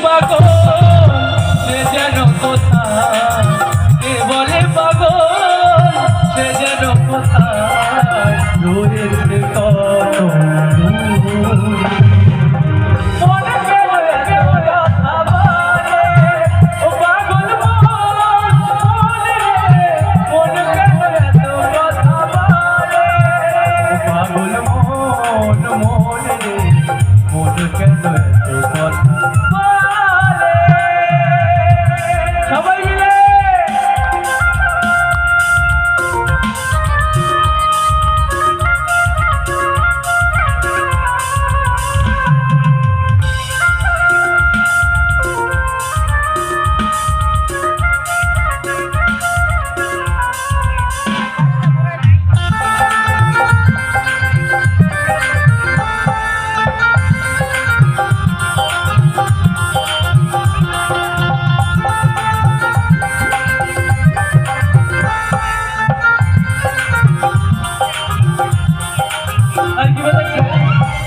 পাগল সে যেন কোথায়, কে বলে পাগল সে যেন কোথায় রয়েছে কত সবাই মিলে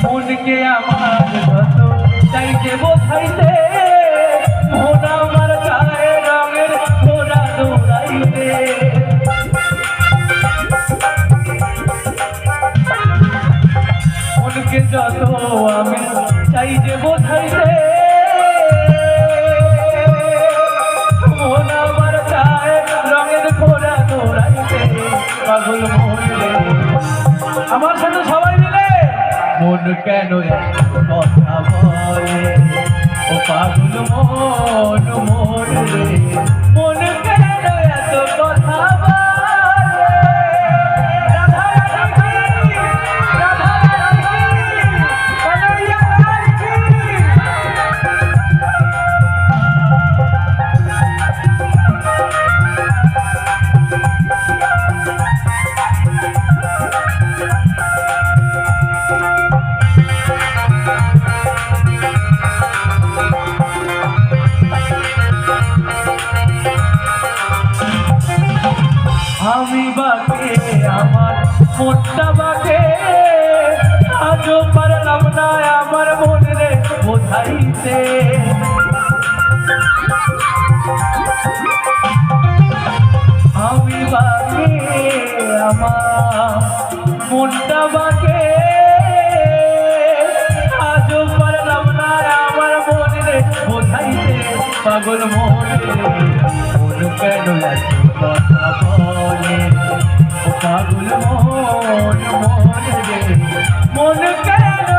মনকে আমার যত চাইতে বোঝাইতে, মন আমার চায় রঙের ঘোড়া দৌড়াইতে। মনকে যত আমি চাইতে বোঝাইতে, মন আমার চায় রঙের ঘোড়া দৌড়াইতে। পাগল মনে আমার সাথে সবাই মিলে মন কেন কথা বলে, ও পাগল মন মনে মন কেন এত কথা বলে। রাধা রাধা রাধা রাধা কনৈয়া আমি বাকে আমার মনটা বাকে, আজও পারলাম না আমার মনে বোঝাইতে। আমি বাকে আমার মনটা বাকে, আজও পারলাম না আমার মনে বোঝাইতে। পাগল মনে মন কেন কথা বলে, ও পাগল মন মনে মন কেন